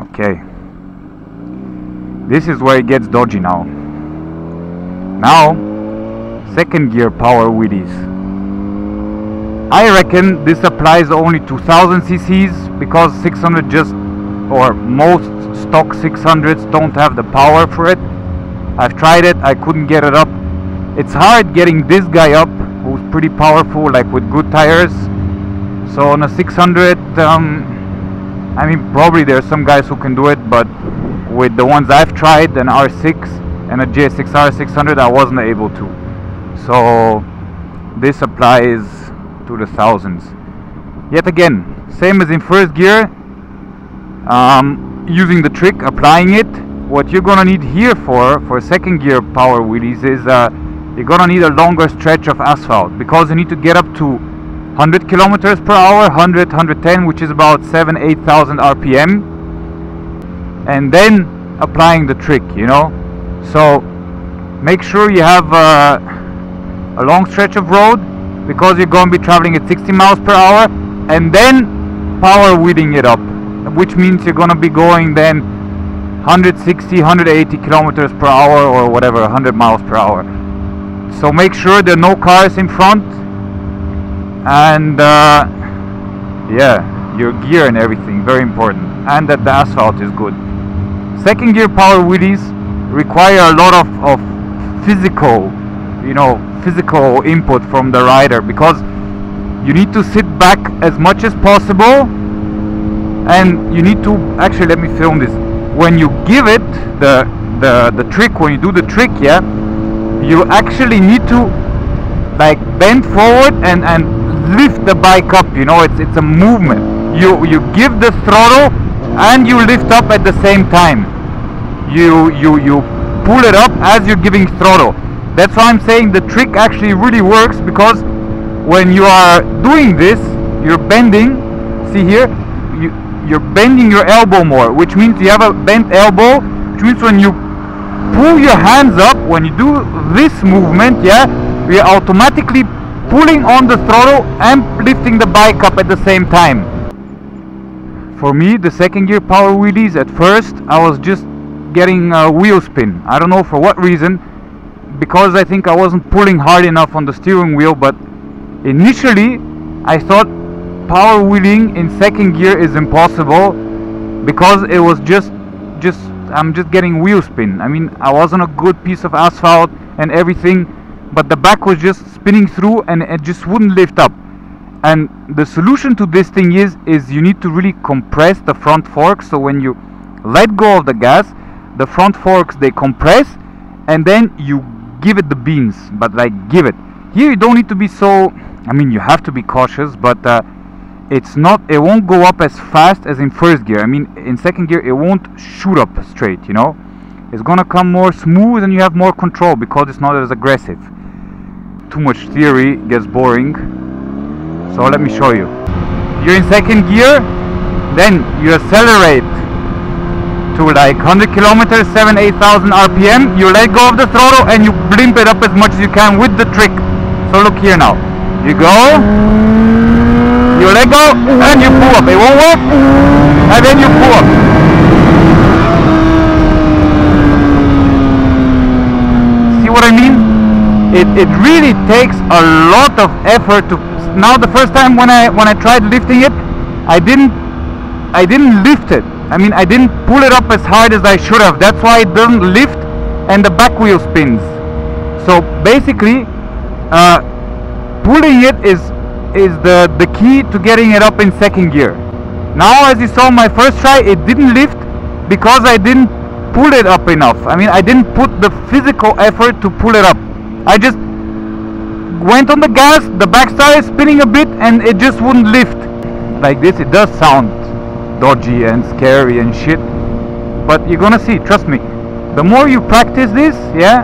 Okay, this is where it gets dodgy now. Now, second gear power wheelies. I reckon this applies only to 1000 cc's because 600 just, or most stock 600s don't have the power for it. I've tried it, I couldn't get it up. It's hard getting this guy up who's pretty powerful, like with good tires. So on a 600, I mean, probably there's some guys who can do it, but with the ones I've tried, an R6 and a JSX-R 600, I wasn't able to. So this applies to the thousands. Yet again, same as in first gear, using the trick, applying it. What you're gonna need here for second gear power wheelies is you're gonna need a longer stretch of asphalt, because you need to get up to 100 kilometers per hour, 100, 110, which is about 7,000-8,000 RPM, and then applying the trick, you know. So make sure you have a long stretch of road, because you're going to be traveling at 60 miles per hour, and then power wheeling it up, which means you're going to be going then 160, 180 kilometers per hour, or whatever, 100 miles per hour. So make sure there are no cars in front, and yeah, your gear and everything, very important, and that the asphalt is good. Second gear power wheelies require a lot of physical, you know, physical input from the rider, because you need to sit back as much as possible, and you need to, actually let me film this, when you give it the trick, when you do the trick, yeah, you actually need to like bend forward and lift the bike up, you know. It's a movement. You give the throttle and you lift up at the same time. You pull it up as you're giving throttle. That's why I'm saying the trick actually really works, because when you are doing this, you're bending, see here, you're bending your elbow more, which means you have a bent elbow, which means when you pull your hands up, when you do this movement, yeah, you're automatically pulling on the throttle and lifting the bike up at the same time. For me, the second gear power wheelies, at first I was just getting wheel spin. I don't know for what reason, because I think I wasn't pulling hard enough on the steering wheel. But initially I thought power wheeling in second gear is impossible, because it was just I'm just getting wheel spin. I mean, I was on a good piece of asphalt and everything, but the back was just spinning through and it just wouldn't lift up. And the solution to this thing is you need to really compress the front forks. So when you let go of the gas, the front forks, they compress, and then you give it the beans, but like give it. Here you don't need to be so, I mean, you have to be cautious, but it won't go up as fast as in first gear. I mean, in second gear it won't shoot up straight, you know. It's gonna come more smooth and you have more control, because it's not as aggressive. Too much theory gets boring, so let me show you. You're in second gear, then you accelerate to like 100 kilometers, 7,000-8,000 RPM. You let go of the throttle and you blimp it up as much as you can with the trick. So look here now. You go, you let go, and you pull up. It won't work, and then you pull up. See what I mean? It really takes a lot of effort to. Now the first time when I tried lifting it, I didn't lift it. I mean, I didn't pull it up as hard as I should have. That's why it doesn't lift and the back wheel spins. So basically, pulling it is the key to getting it up in second gear. Now, as you saw my first try, it didn't lift because I didn't pull it up enough. I mean, I didn't put the physical effort to pull it up. I just went on the gas, the back started spinning a bit, and it just wouldn't lift. Like this, it does sound dodgy and scary and shit, but you're gonna see, trust me. The more you practice this, yeah,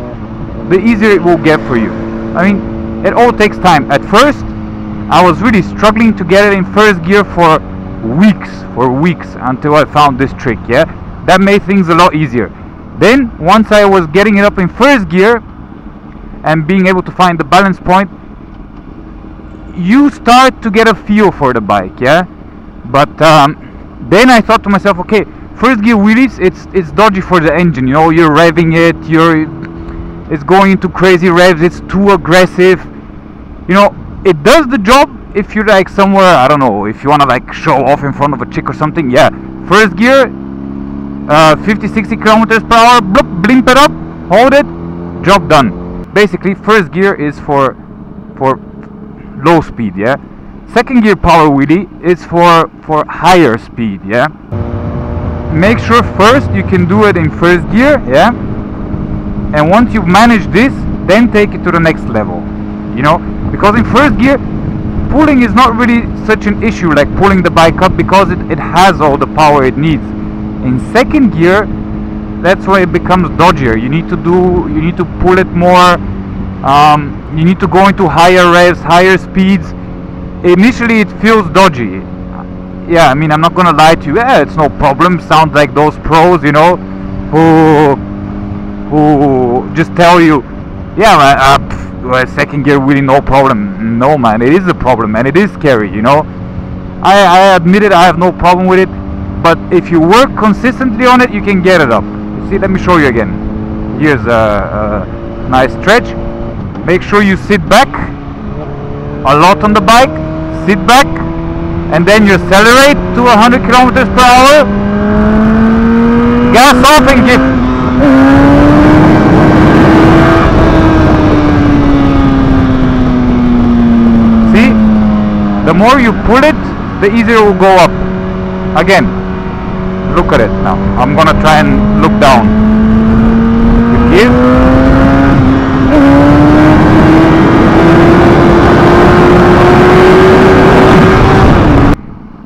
the easier it will get for you. I mean, it all takes time. At first, I was really struggling to get it in first gear for weeks until I found this trick, yeah. That made things a lot easier. Then, once I was getting it up in first gear and being able to find the balance point, you start to get a feel for the bike, yeah. But then I thought to myself, okay, first gear wheelies, it's dodgy for the engine, you know. You're revving it, it's going into crazy revs, it's too aggressive, you know. It does the job if you're like somewhere, I don't know, if you want to like show off in front of a chick or something. Yeah, first gear, 50-60 kilometers per hour, bloop, blimp it up, hold it, job done. Basically first gear is for low speed, yeah. Second gear power wheelie is for higher speed, yeah. Make sure first you can do it in first gear, yeah, and once you've managed this, then take it to the next level, you know, because in first gear pulling is not really such an issue, like pulling the bike up, because it has all the power it needs. In second gear, that's where it becomes dodgier. You need to pull it more, you need to go into higher revs, higher speeds. Initially it feels dodgy. Yeah, I mean, I'm not gonna lie to you, yeah, it's no problem. Sounds like those pros, you know, who just tell you, yeah man, second gear wheelie, no problem. No man, it is a problem, and it is scary, you know. I admit it, I have no problem with it, but if you work consistently on it, you can get it up. You see, let me show you again. Here's a nice stretch. Make sure you sit back a lot on the bike, sit back, and then you accelerate to 100 kilometers per hour, gas off and give. See, the more you pull it, the easier it will go up. Again, look at it now. I'm gonna try and look down. You give.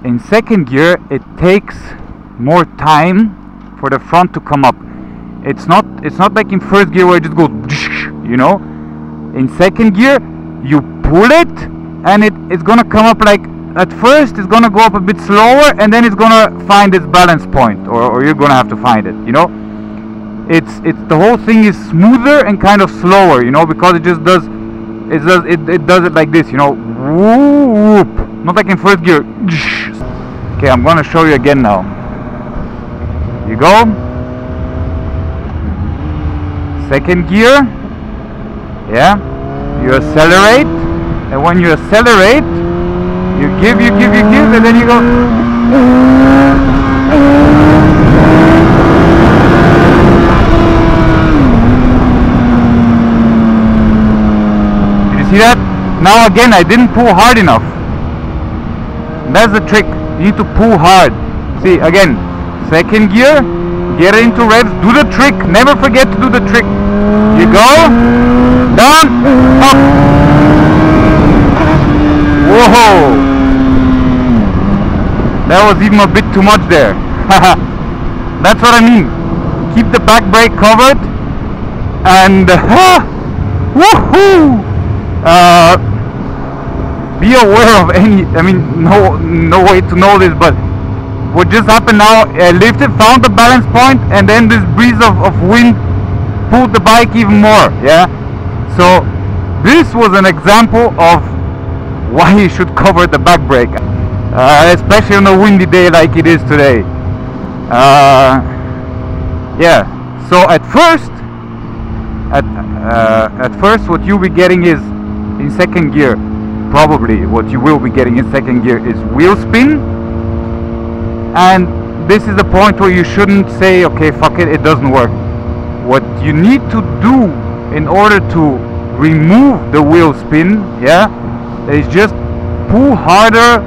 In second gear, it takes more time for the front to come up. It's not like in first gear where it just goes, you know. In second gear, you pull it, and it's gonna come up like, at first it's gonna go up a bit slower, and then it's gonna find its balance point, or you're gonna have to find it, you know. It's the whole thing is smoother and kind of slower, you know, because it just does it like this, you know. Whoop. Not like in first gear. Okay, I'm gonna show you again now. You go. Second gear. Yeah. You accelerate, and when you accelerate, you give, and then you go. Did you see that? Now again, I didn't pull hard enough. That's the trick. You need to pull hard. See, again, second gear, get into revs, do the trick. Never forget to do the trick. You go, down, up. Whoa! That was even a bit too much there. That's what I mean. Keep the back brake covered, and woohoo! Be aware of any, I mean, no way to know this, but what just happened now, I lifted, found the balance point, and then this breeze of wind pulled the bike even more, yeah? So this was an example of why you should cover the back brake, especially on a windy day like it is today. Yeah, so at first what you'll be getting is, in second gear, probably what you will be getting in second gear is wheel spin, and this is the point where you shouldn't say, okay, fuck it, it doesn't work. What you need to do in order to remove the wheel spin, yeah, is just pull harder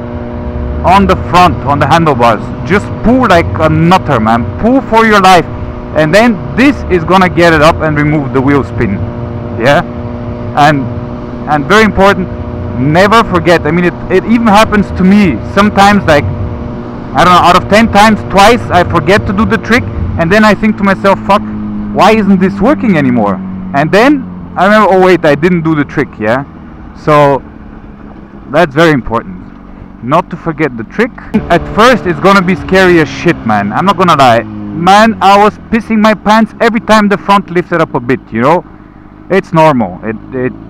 on the front, on the handlebars. Just pull like a nutter, man. Pull for your life, and then this is gonna get it up and remove the wheel spin, yeah. And very important, never forget. I mean, it even happens to me sometimes, like, I don't know, out of 10 times, twice I forget to do the trick, and then I think to myself, fuck, why isn't this working anymore? And then I remember, oh wait, I didn't do the trick, yeah. So that's very important, not to forget the trick. At first it's gonna be scary as shit, man. I'm not gonna lie, man. I was pissing my pants every time the front lifted up a bit, you know. It's normal.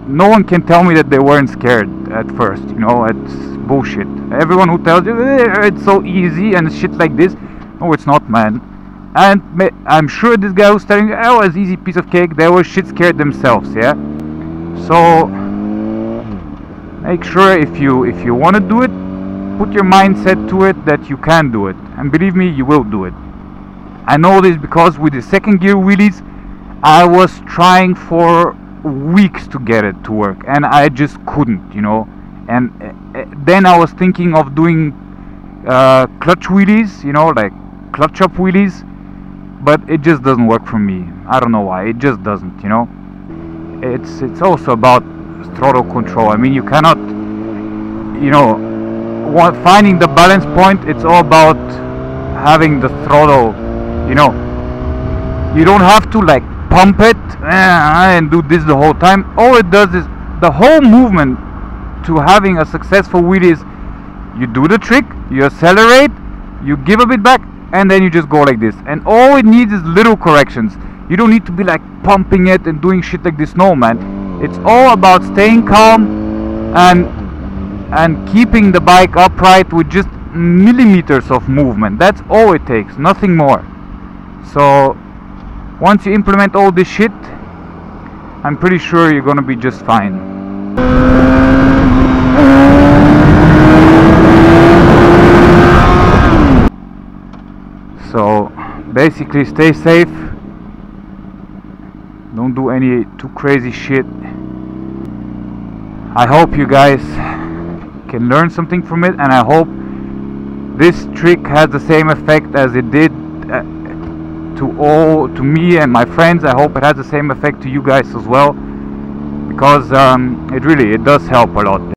No one can tell me that they weren't scared at first, you know. It's bullshit. Everyone who tells you it's so easy and shit like this, No, it's not, man. And I'm sure this guy was telling you, oh, it's easy piece of cake. They were shit scared themselves, yeah. So make sure if you want to do it, put your mindset to it that you can do it, and believe me, you will do it. I know this because with the second gear wheelies, I was trying for weeks to get it to work, and I just couldn't, you know. And then I was thinking of doing clutch wheelies, you know, like clutch up wheelies, but it just doesn't work for me. I don't know why, it just doesn't, you know. It's also about throttle control. I mean, you cannot, you know, finding the balance point. It's all about having the throttle, you know. You don't have to like pump it and do this the whole time. All it does is, the whole movement to having a successful wheelie is, you do the trick, you accelerate, you give a bit back, and then you just go like this. And all it needs is little corrections. You don't need to be like pumping it and doing shit like this. No, man. It's all about staying calm and keeping the bike upright with just millimeters of movement. That's all it takes, nothing more. So once you implement all this shit, I'm pretty sure you're gonna be just fine. So basically, stay safe, don't do any too crazy shit. I hope you guys can learn something from it, and I hope this trick has the same effect as it did to me and my friends. I hope it has the same effect to you guys as well, because it does help a lot.